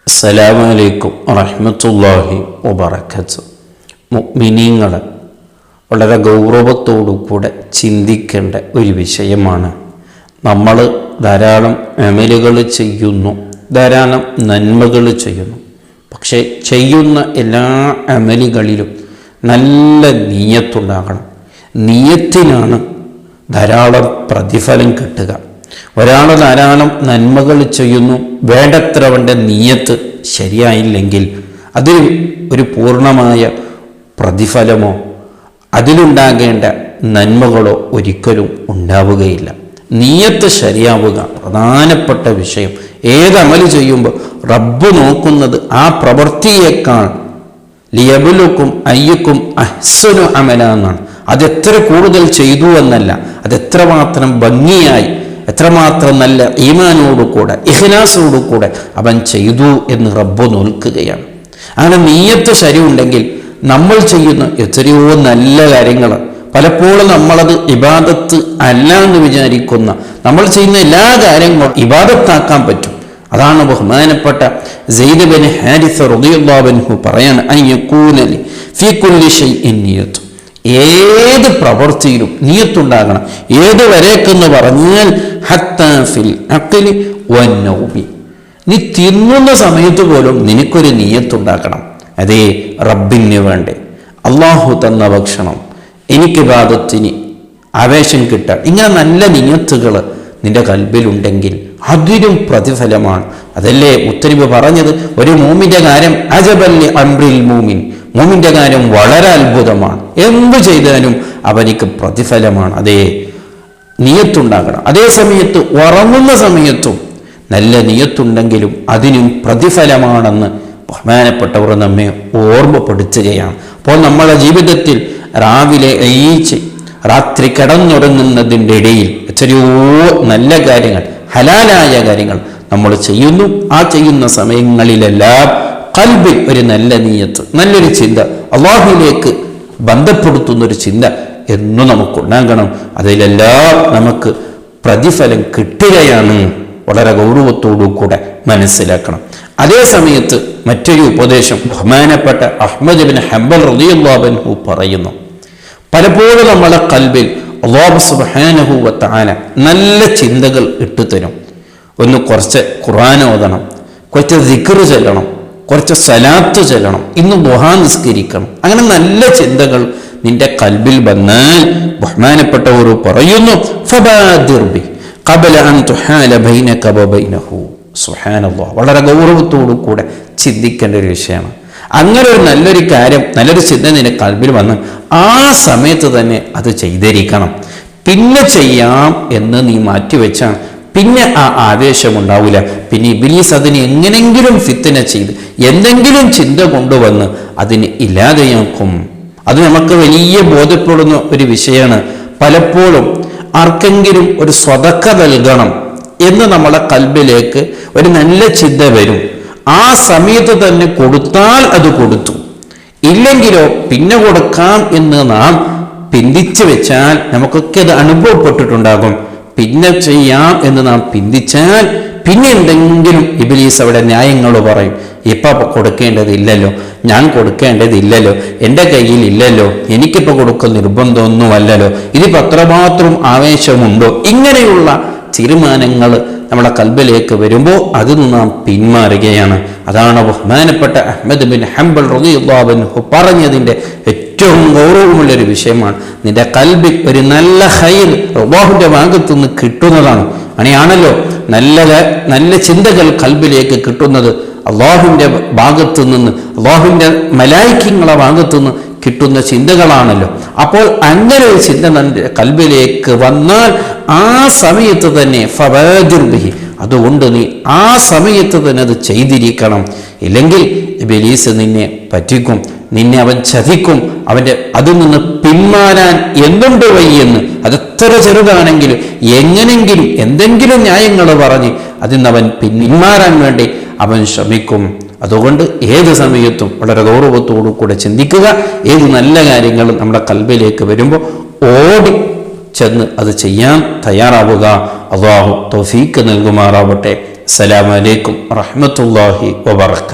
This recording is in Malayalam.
അസ്സലാമു അലൈക്കും വറഹ്മത്തുള്ളാഹി വബറകാതുഹു. മുഅ്മിനീങ്ങൾ വളരെ ഗൗരവത്തോടുകൂടെ ചിന്തിക്കേണ്ട ഒരു വിഷയമാണ്. നമ്മൾ ധാരാളം അമലുകൾ ചെയ്യുന്നു, ധാരാളം നന്മകൾ ചെയ്യുന്നു. പക്ഷേ ചെയ്യുന്ന എല്ലാ അമലുകളിലും നല്ല നിയ്യത്തുണ്ടാകണം. നിയ്യത്തിനാണ് ധാരാളം പ്രതിഫലം കിട്ടുക. ഒരാൾ ധാരാളം നന്മകൾ ചെയ്യുന്നു, വേണ്ടത്ര അവൻ്റെ നിയ്യത്ത് ശരിയായില്ലെങ്കിൽ അതിൽ ഒരു പൂർണ്ണമായ പ്രതിഫലമോ അതിലുണ്ടാകേണ്ട നന്മകളോ ഒരിക്കലും ഉണ്ടാവുകയില്ല. നിയ്യത്ത് ശരിയാവുക പ്രധാനപ്പെട്ട വിഷയം. ഏതമല് ചെയ്യുമ്പോൾ റബ്ബ് നോക്കുന്നത് ആ പ്രവൃത്തിയേക്കാൾ ലിയബ്ലുക്കും അയ്യുക്കും അഹ്സനു അമല എന്നാണ്. അതെത്ര കൂടുതൽ ചെയ്തു എന്നല്ല, അതെത്രമാത്രം ഭംഗിയായി, എത്രമാത്രം നല്ല ഈമാനോടുകൂടെ ഇഖ്ലാസോടുകൂടെ അവൻ ചെയ്തു എന്ന് റബ്ബ് നോക്കുകയാണ്. അങ്ങനെ നിയ്യത്ത് ശരിയുണ്ടെങ്കിൽ നമ്മൾ ചെയ്യുന്ന എത്രയോ നല്ല കാര്യങ്ങൾ പലപ്പോഴും നമ്മളത് ഇബാദത്ത് അല്ല എന്ന് വിചാരിക്കുന്ന നമ്മൾ ചെയ്യുന്ന എല്ലാ കാര്യങ്ങളും ഇബാദത്താക്കാൻ പറ്റും. അതാണ് ബഹുമാനപ്പെട്ട സെയ്ദ് ബിൻ ഹാരിസ റളിയല്ലാഹു അൻഹു പറയാണ്, അയ്യകൂന ലി ഫീ കുല്ലി ഷൈഇൻ നിയ്യത്ത്. ഏത് പ്രവൃത്തിയിലും നിയ്യത്തുണ്ടാകണം. ഏത് വരേക്കെന്ന് പറഞ്ഞാൽ ഹത്താ ഫിൽ അഖ്ലി വന്നൗമി. നീ തിന്നുന്ന സമയത്ത് പോലും നിനക്കൊരു നിയ്യത്തുണ്ടാക്കണം. അതേ റബ്ബിന് വേണ്ടേ, അള്ളാഹു തന്ന ഭക്ഷണം എനിക്ക് ഇബാദത്തിന് ആവേശം കിട്ടാൻ, ഇങ്ങനെ നല്ല നിയ്യത്തുകൾ നിന്റെ കൽബിലുണ്ടെങ്കിൽ അതിലും പ്രതിഫലമാണ്. അതല്ലേ മുത്തനബി പറഞ്ഞത്, ഒരു മൂമിന്റെ കാര്യം അജബല്ലി അംറിൽ മൂമിൻ, മൂമിന്റെ കാര്യം വളരെ അത്ഭുതമാണ്. എന്തു ചെയ്താലും അവനിക്ക് പ്രതിഫലമാണ്. അതേ നിയ്യത്തുണ്ടാകണം. അതേ സമയത്ത് ഉറങ്ങുന്ന സമയത്തും നല്ല നിയ്യത്തുണ്ടെങ്കിലും അതിനും പ്രതിഫലമാണെന്ന് ബഹുമാനപ്പെട്ടവർ നമ്മെ ഓർമ്മപ്പെടുത്തുകയാണ്. അപ്പോൾ നമ്മുടെ ജീവിതത്തിൽ രാവിലെ എണീച്ച് രാത്രി കിടന്നുറങ്ങുന്നതിൻ്റെ ഇടയിൽ എത്രയോ നല്ല കാര്യങ്ങൾ, ഹലാലായ കാര്യങ്ങൾ നമ്മൾ ചെയ്യുന്നു. ആ ചെയ്യുന്ന സമയങ്ങളിലെല്ലാം ഖൽബിൽ ഒരു നല്ല നിയ്യത്ത്, നല്ലൊരു ചിന്ത, അല്ലാഹുവിലേക്ക് ബന്ധപ്പെടുത്തുന്നൊരു ചിന്ത എന്നും നമുക്കുണ്ടാകണം. അതിലെല്ലാം നമുക്ക് പ്രതിഫലം കിട്ടുകയാണ്. വളരെ ഗൗരവത്തോടു കൂടെ മനസ്സിലാക്കണം. അതേ സമയത്ത് മറ്റൊരു ഉപദേശം ബഹുമാനപ്പെട്ട അഹ്മദ് ഇബ്നു ഹംബൽ റളിയല്ലാഹു അൻഹു പറയുന്നു, പലപ്പോഴും നമ്മളെ കൽബിൽ അല്ലാഹു സുബ്ഹാനഹു വ തആല നല്ല ചിന്തകൾ ഇട്ടുതരും. ഒന്ന് കുറച്ച് ഖുർആൻ ഓതണം, കുറച്ച് ദിക്ർ ചൊല്ലണം, കുറച്ച് സലാത്ത് ചൊല്ലണം, ഇന്ന് ദുആ നിസ്കരിക്കണം. അങ്ങനെ നല്ല ചിന്തകൾ നിന്റെ കൽബിൽ വന്നാൽ ബഹുമാനപ്പെട്ടവർ പറയുന്നു, ഫബാദിർ ബി ഖബല അൻ തുഹാല ബൈനക വ ബൈനഹു. സുബ്ഹാനല്ലാഹ്, വളരെ ഗൗരവത്തോടു കൂടെ ചിന്തിക്കേണ്ട ഒരു വിഷയമാണ്. അങ്ങനെ ഒരു നല്ലൊരു കാര്യം, നല്ലൊരു ചിന്ത നിന്റെ കൽബിൽ വന്ന് ആ സമയത്ത് തന്നെ അത് ചെയ്തിരിക്കണം. പിന്നെ ചെയ്യാം എന്ന് നീ മാറ്റിവെച്ചാൽ പിന്നെ ആ ആവേശം ഉണ്ടാവില്ല. പിന്നെ ഇബ്ലീസ് അതിന് എങ്ങനെങ്കിലും ഫിത്ന ചെയ്ത് എന്തെങ്കിലും ചിന്ത കൊണ്ടുവന്ന് അതിന് ഇല്ലാതെയാക്കും. അത് നമുക്ക് വലിയ ബോധ്യപ്പെടുന്ന ഒരു വിഷയമാണ്. പലപ്പോഴും ആർക്കെങ്കിലും ഒരു സ്വതക്ക നൽകണം എന്ന് നമ്മളെ കൽബിലേക്ക് ഒരു നല്ല ചിന്ത വരും. ആ സമയത്ത് തന്നെ കൊടുത്താൽ അത് കൊടുത്തു, ഇല്ലെങ്കിലോ പിന്നെ കൊടുക്കാം എന്ന് നാം പിന്തിച്ചു വെച്ചാൽ നമുക്കൊക്കെ അത് അനുഭവപ്പെട്ടിട്ടുണ്ടാകും. പിന്നെ ചെയ്യാം എന്ന് നാം പിന്തിച്ചാൽ പിന്നെ എന്തെങ്കിലും ഇബ്ലീസ് അവിടെ ന്യായങ്ങൾ പറയും. ഇപ്പം കൊടുക്കേണ്ടതില്ലല്ലോ, ഞാൻ കൊടുക്കേണ്ടതില്ലല്ലോ, എൻ്റെ കയ്യിൽ ഇല്ലല്ലോ, എനിക്കിപ്പോൾ കൊടുക്കുന്ന നിർബന്ധമൊന്നുമല്ലല്ലോ, ഇതിപ്പോൾ അത്രമാത്രം ആവേശമുണ്ടോ, ഇങ്ങനെയുള്ള തീരുമാനങ്ങൾ നമ്മുടെ കൽബിലേക്ക് വരുമ്പോൾ അതിൽ നാം പിന്മാറുകയാണ്. അതാണ് ബഹുമാനപ്പെട്ട അഹ്മദ് ബിൻ ഹംബൽ റളിയല്ലാഹു അൻഹു പറഞ്ഞതിൻ്റെ ഏറ്റവും ഗൗരവമുള്ളൊരു വിഷയമാണ്. നിന്റെ കൽബിൽ ഒരു നല്ല ഖൈർ അല്ലാഹുവിൻ്റെ ഭാഗത്തുനിന്ന് കിട്ടുന്നതാണ്. അങ്ങനെയാണല്ലോ നല്ല ചിന്തകൾ കൽബിലേക്ക് കിട്ടുന്നത് അല്ലാഹുവിൻ്റെ ഭാഗത്തു നിന്ന്, അല്ലാഹുവിൻ്റെ മലായികങ്ങളുടെ ഭാഗത്തു നിന്ന് കിട്ടുന്ന ചിന്തകളാണല്ലോ. അപ്പോൾ അങ്ങനെ ഒരു ചിന്ത നിന്റെ കൽബിലേക്ക് വന്നാൽ ആ സമയത്ത് തന്നെ ഫബാദിർ ബിഹി, അതുകൊണ്ട് നീ ആ സമയത്ത് തന്നെ അത് ചെയ്തിരിക്കണം. ഇല്ലെങ്കിൽ ഇബ്ലീസ് നിന്നെ പറ്റിക്കും, നിന്നെ അവൻ ചതിക്കും. അവൻ്റെ അതിൽ നിന്ന് പിന്മാറാൻ എന്തുണ്ട് വയ്യെന്ന്, അതെത്ര ചെറുതാണെങ്കിലും എങ്ങനെങ്കിലും എന്തെങ്കിലും ന്യായങ്ങൾ പറഞ്ഞ് അതിൽ നിന്ന് അവൻ പിന്മാറാൻ വേണ്ടി അവൻ ശ്രമിക്കും. അതുകൊണ്ട് ഏത് സമയത്തും വളരെ ഗൗരവത്തോടു കൂടെ ചിന്തിക്കുക. ഏത് നല്ല കാര്യങ്ങളും നമ്മുടെ കൽബിലേക്ക് വരുമ്പോൾ ഓടി ചെന്ന് അത് ചെയ്യാൻ തയ്യാറാവുക. അല്ലാഹു തൗഫീഖ് നൽകുമാറാവട്ടെ. അസ്സലാമു അലൈക്കും വറഹ്മത്തുള്ളാഹി വബറകാതുഹു.